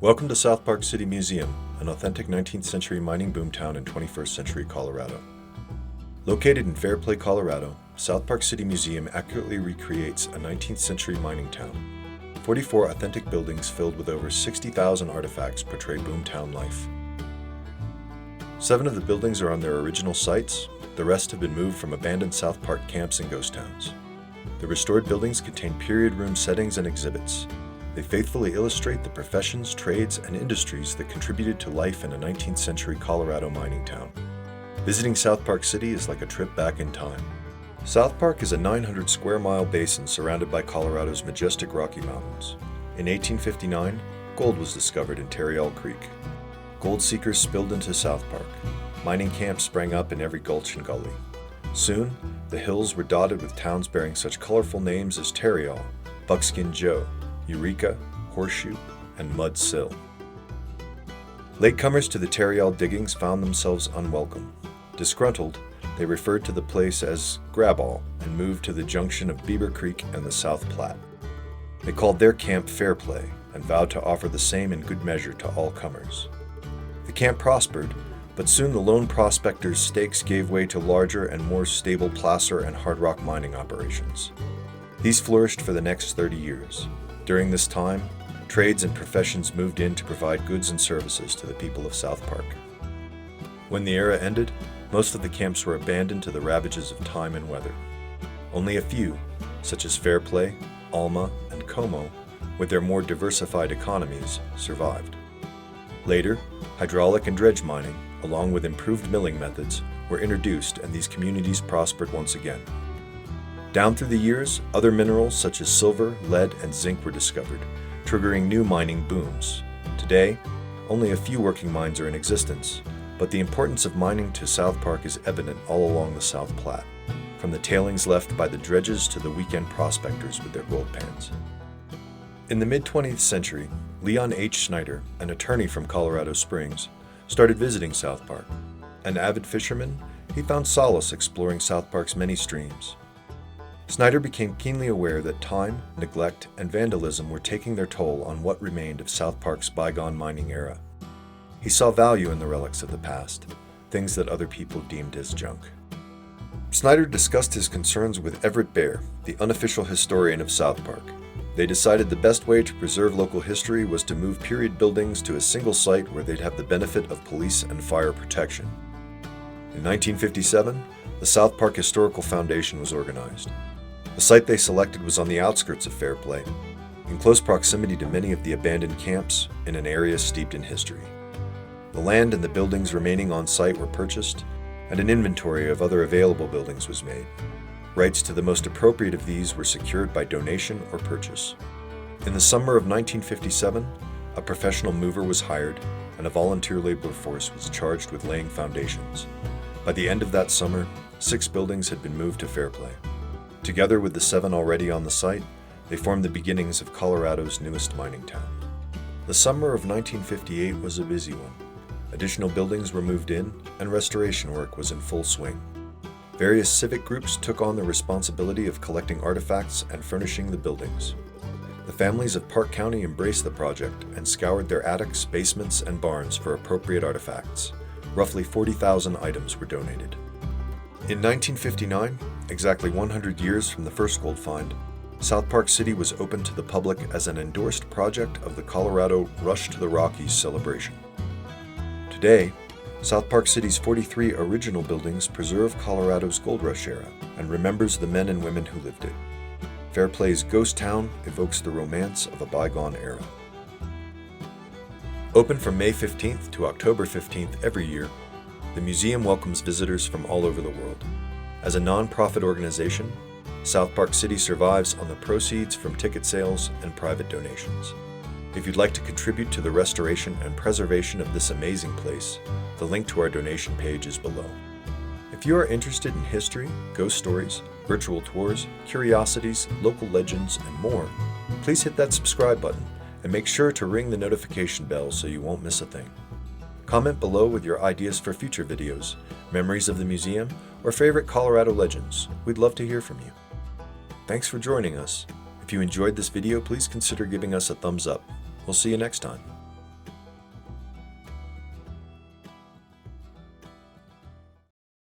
Welcome to South Park City Museum, an authentic 19th century mining boomtown in 21st century Colorado. Located in Fairplay, Colorado, South Park City Museum accurately recreates a 19th century mining town. 44 authentic buildings filled with over 60,000 artifacts portray boomtown life. 7 of the buildings are on their original sites, the rest have been moved from abandoned South Park camps and ghost towns. The restored buildings contain period room settings and exhibits. They faithfully illustrate the professions, trades, and industries that contributed to life in a 19th century Colorado mining town. Visiting South Park City is like a trip back in time. South Park is a 900 square mile basin surrounded by Colorado's majestic Rocky Mountains. In 1859, gold was discovered in Tarryall Creek. Gold seekers spilled into South Park. Mining camps sprang up in every gulch and gully. Soon, the hills were dotted with towns bearing such colorful names as Tarryall, Buckskin Joe, Eureka, Horseshoe, and Mud Sill. Latecomers to the Tarryall diggings found themselves unwelcome. Disgruntled, they referred to the place as Graball and moved to the junction of Beaver Creek and the South Platte. They called their camp Fairplay and vowed to offer the same in good measure to all comers. The camp prospered, but soon the lone prospectors' stakes gave way to larger and more stable placer and hard rock mining operations. These flourished for the next 30 years. During this time, trades and professions moved in to provide goods and services to the people of South Park. When the era ended, most of the camps were abandoned to the ravages of time and weather. Only a few, such as Fairplay, Alma, and Como, with their more diversified economies, survived. Later, hydraulic and dredge mining, along with improved milling methods, were introduced and these communities prospered once again. Down through the years, other minerals such as silver, lead, and zinc were discovered, triggering new mining booms. Today, only a few working mines are in existence, but the importance of mining to South Park is evident all along the South Platte, from the tailings left by the dredges to the weekend prospectors with their gold pans. In the mid-20th century, Leon H. Schneider, an attorney from Colorado Springs, started visiting South Park. An avid fisherman, he found solace exploring South Park's many streams. Snyder became keenly aware that time, neglect, and vandalism were taking their toll on what remained of South Park's bygone mining era. He saw value in the relics of the past, things that other people deemed as junk. Snyder discussed his concerns with Everett Baer, the unofficial historian of South Park. They decided the best way to preserve local history was to move period buildings to a single site where they'd have the benefit of police and fire protection. In 1957, the South Park Historical Foundation was organized. The site they selected was on the outskirts of Fairplay, in close proximity to many of the abandoned camps in an area steeped in history. The land and the buildings remaining on site were purchased, and an inventory of other available buildings was made. Rights to the most appropriate of these were secured by donation or purchase. In the summer of 1957, a professional mover was hired, and a volunteer labor force was charged with laying foundations. By the end of that summer, 6 buildings had been moved to Fairplay. Together with the 7 already on the site, they formed the beginnings of Colorado's newest mining town. The summer of 1958 was a busy one. Additional buildings were moved in, and restoration work was in full swing. Various civic groups took on the responsibility of collecting artifacts and furnishing the buildings. The families of Park County embraced the project and scoured their attics, basements, and barns for appropriate artifacts. Roughly 40,000 items were donated. In 1959, exactly 100 years from the first gold find, South Park City was opened to the public as an endorsed project of the Colorado Rush to the Rockies celebration. Today, South Park City's 43 original buildings preserve Colorado's gold rush era and remembers the men and women who lived it. Fairplay's ghost town evokes the romance of a bygone era. Open from May 15th to October 15th every year, the museum welcomes visitors from all over the world. As a non-profit organization, South Park City survives on the proceeds from ticket sales and private donations. If you'd like to contribute to the restoration and preservation of this amazing place, the link to our donation page is below. If you are interested in history, ghost stories, virtual tours, curiosities, local legends, and more, please hit that subscribe button and make sure to ring the notification bell so you won't miss a thing. Comment below with your ideas for future videos, memories of the museum, or favorite Colorado legends. We'd love to hear from you. Thanks for joining us. If you enjoyed this video, please consider giving us a thumbs up. We'll see you next time.